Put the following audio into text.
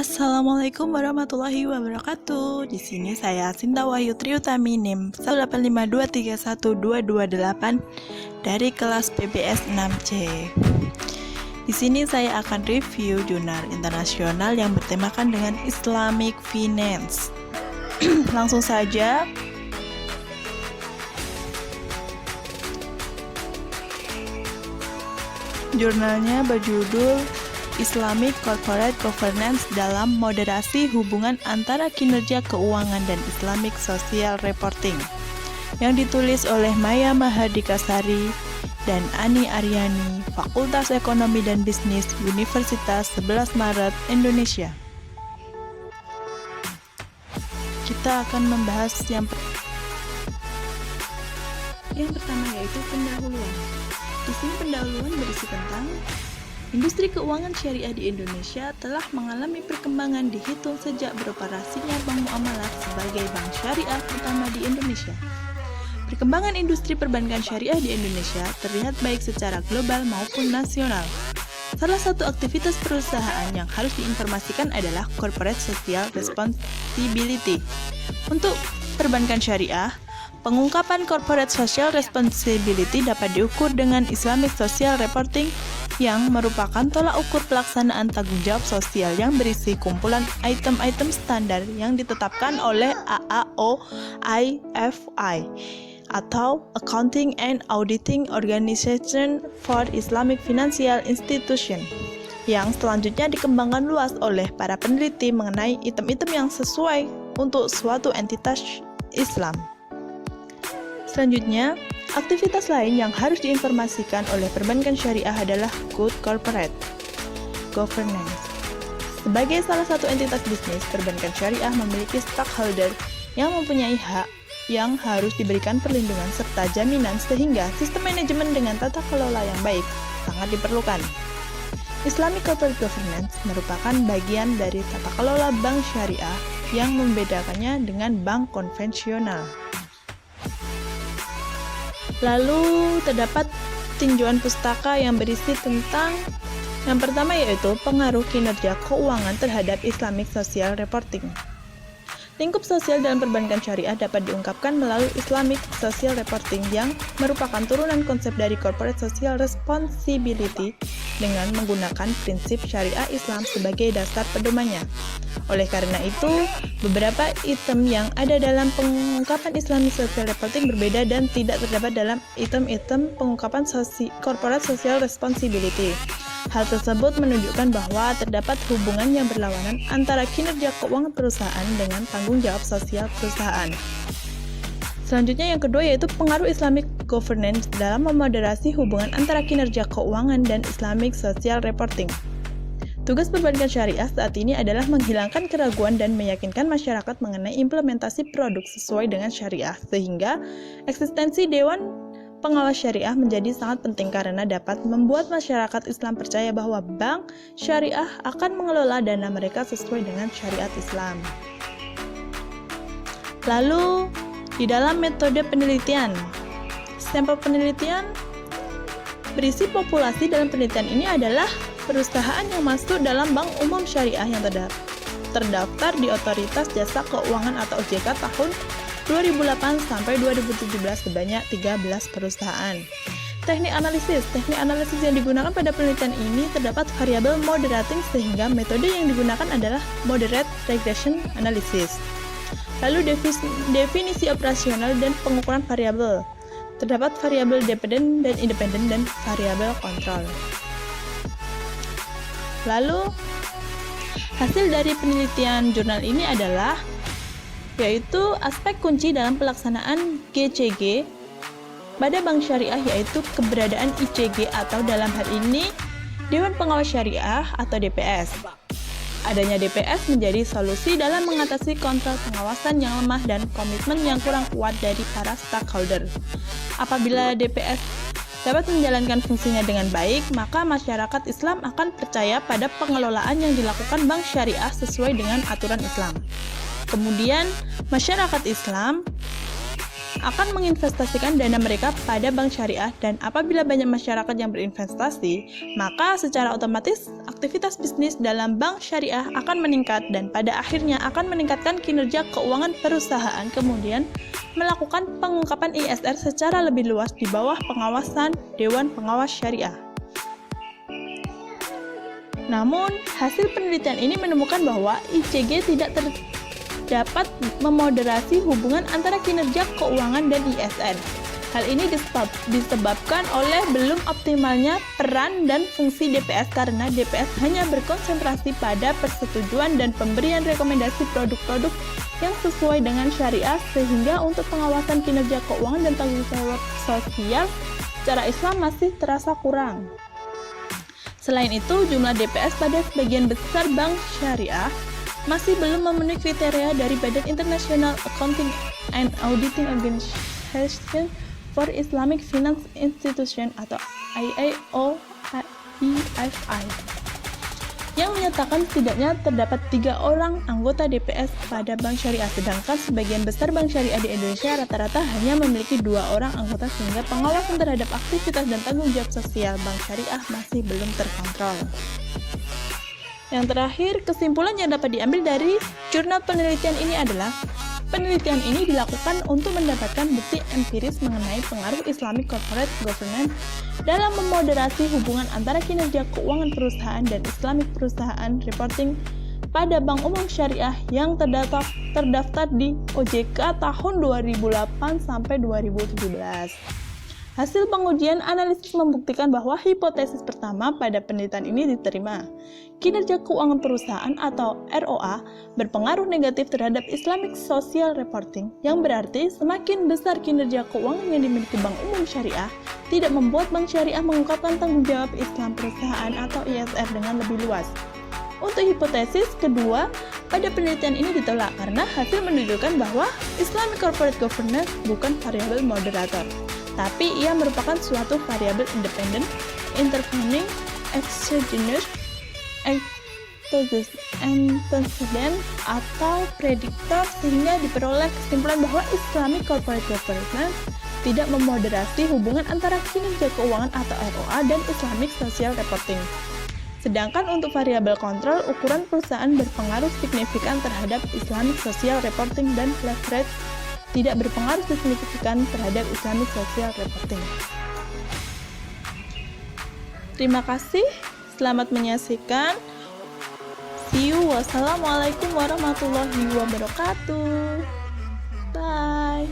Assalamualaikum warahmatullahi wabarakatuh. Di sini saya Sinta Wahyu Triutami NIM 185231228 dari kelas PBS 6C. Di sini saya akan review jurnal internasional yang bertemakan dengan Islamic Finance. Langsung saja. Jurnalnya berjudul Islamic Corporate Governance dalam Moderasi Hubungan Antara Kinerja Keuangan dan Islamic Social Reporting, yang ditulis oleh Maya Mahardikasari dan Ani Aryani, Fakultas Ekonomi dan Bisnis, Universitas 11 Maret, Indonesia. Kita akan membahas yang pertama, yaitu pendahuluan. Di sini pendahuluan berisi tentang industri keuangan syariah di Indonesia telah mengalami perkembangan dihitung sejak beroperasinya Bank Muamalat sebagai bank syariah pertama di Indonesia. Perkembangan industri perbankan syariah di Indonesia terlihat baik secara global maupun nasional. Salah satu aktivitas perusahaan yang harus diinformasikan adalah Corporate Social Responsibility. Untuk perbankan syariah, pengungkapan Corporate Social Responsibility dapat diukur dengan Islamic Social Reporting, yang merupakan tolak ukur pelaksanaan tanggung jawab sosial yang berisi kumpulan item-item standar yang ditetapkan oleh AAOIFI atau Accounting and Auditing Organization for Islamic Financial Institution, yang selanjutnya dikembangkan luas oleh para peneliti mengenai item-item yang sesuai untuk suatu entitas Islam. Selanjutnya, aktivitas lain yang harus diinformasikan oleh perbankan syariah adalah Good Corporate Governance. Sebagai salah satu entitas bisnis, perbankan syariah memiliki stakeholder yang mempunyai hak yang harus diberikan perlindungan serta jaminan, sehingga sistem manajemen dengan tata kelola yang baik sangat diperlukan. Islamic Corporate Governance merupakan bagian dari tata kelola bank syariah yang membedakannya dengan bank konvensional. Lalu terdapat tinjauan pustaka yang berisi tentang yang pertama, yaitu pengaruh kinerja keuangan terhadap Islamic Social Reporting. Lingkup sosial dalam perbankan syariah dapat diungkapkan melalui Islamic Social Reporting yang merupakan turunan konsep dari Corporate Social Responsibility dengan menggunakan prinsip syariah Islam sebagai dasar pedomannya. Oleh karena itu, beberapa item yang ada dalam pengungkapan Islamic Social Reporting berbeda dan tidak terdapat dalam item-item pengungkapan Corporate Social Responsibility. Hal tersebut menunjukkan bahwa terdapat hubungan yang berlawanan antara kinerja keuangan perusahaan dengan tanggung jawab sosial perusahaan. Selanjutnya yang kedua, yaitu pengaruh Islamic Governance dalam memoderasi hubungan antara kinerja keuangan dan Islamic Social Reporting. Tugas perbankan syariah saat ini adalah menghilangkan keraguan dan meyakinkan masyarakat mengenai implementasi produk sesuai dengan syariah, sehingga eksistensi Dewan Pengawas Syariah menjadi sangat penting karena dapat membuat masyarakat Islam percaya bahwa bank syariah akan mengelola dana mereka sesuai dengan syariat Islam. Lalu, di dalam metode penelitian, sampel penelitian berisi populasi dalam penelitian ini adalah perusahaan yang masuk dalam bank umum syariah yang terdaftar di Otoritas Jasa Keuangan atau OJK tahun 2008 sampai 2017 sebanyak 13 perusahaan. Teknik analisis yang digunakan pada penelitian ini terdapat variabel moderating, sehingga metode yang digunakan adalah moderate regression analysis. Lalu definisi operasional dan pengukuran variabel. Terdapat variabel dependent dan independent dan variabel kontrol. Lalu hasil dari penelitian jurnal ini adalah yaitu aspek kunci dalam pelaksanaan GCG pada bank syariah, yaitu keberadaan ICG atau dalam hal ini Dewan Pengawas Syariah atau DPS. Adanya DPS menjadi solusi dalam mengatasi kontrol pengawasan yang lemah dan komitmen yang kurang kuat dari para stakeholder. Apabila DPS dapat menjalankan fungsinya dengan baik, maka masyarakat Islam akan percaya pada pengelolaan yang dilakukan bank syariah sesuai dengan aturan Islam. Kemudian, masyarakat Islam akan menginvestasikan dana mereka pada bank syariah, dan apabila banyak masyarakat yang berinvestasi, maka secara otomatis aktivitas bisnis dalam bank syariah akan meningkat dan pada akhirnya akan meningkatkan kinerja keuangan perusahaan, kemudian melakukan pengungkapan ISR secara lebih luas di bawah pengawasan Dewan Pengawas Syariah. Namun, hasil penelitian ini menemukan bahwa ICG tidak dapat memoderasi hubungan antara kinerja keuangan dan ISR. Hal ini disebabkan oleh belum optimalnya peran dan fungsi DPS karena DPS hanya berkonsentrasi pada persetujuan dan pemberian rekomendasi produk-produk yang sesuai dengan syariah, sehingga untuk pengawasan kinerja keuangan dan tanggung jawab sosial secara Islam masih terasa kurang. Selain itu, jumlah DPS pada sebagian besar bank syariah masih belum memenuhi kriteria dari Badan International Accounting and Auditing Organization for Islamic Finance Institution atau IAOIFI yang menyatakan setidaknya terdapat 3 orang anggota DPS pada bank syariah, sedangkan sebagian besar bank syariah di Indonesia rata-rata hanya memiliki 2 orang anggota, sehingga pengawasan terhadap aktivitas dan tanggung jawab sosial bank syariah masih belum terkontrol. Yang terakhir, kesimpulan yang dapat diambil dari jurnal penelitian ini adalah penelitian ini dilakukan untuk mendapatkan bukti empiris mengenai pengaruh Islamic Corporate Governance dalam memoderasi hubungan antara kinerja keuangan perusahaan dan Islamic Perusahaan Reporting pada Bank Umum Syariah yang terdaftar di OJK tahun 2008 sampai 2017. Hasil pengujian analisis membuktikan bahwa hipotesis pertama pada penelitian ini diterima. Kinerja keuangan perusahaan atau ROA berpengaruh negatif terhadap Islamic Social Reporting, yang berarti semakin besar kinerja keuangan yang dimiliki Bank Umum Syariah, tidak membuat Bank Syariah mengungkapkan tanggung jawab Islam perusahaan atau ISR dengan lebih luas. Untuk hipotesis kedua, pada penelitian ini ditolak karena hasil menunjukkan bahwa Islamic Corporate Governance bukan variabel moderator, tapi ia merupakan suatu variabel independen, intervening, exogenous, antecedent, atau prediktor, sehingga diperoleh kesimpulan bahwa Islamic Corporate Governance tidak memoderasi hubungan antara kinerja keuangan atau ROA dan Islamic Social Reporting. Sedangkan untuk variabel kontrol, ukuran perusahaan berpengaruh signifikan terhadap Islamic Social Reporting dan leverage tidak berpengaruh signifikan terhadap Islamic Social Reporting. Terima kasih, selamat menyaksikan. See you. Wassalamualaikum warahmatullahi wabarakatuh. Bye.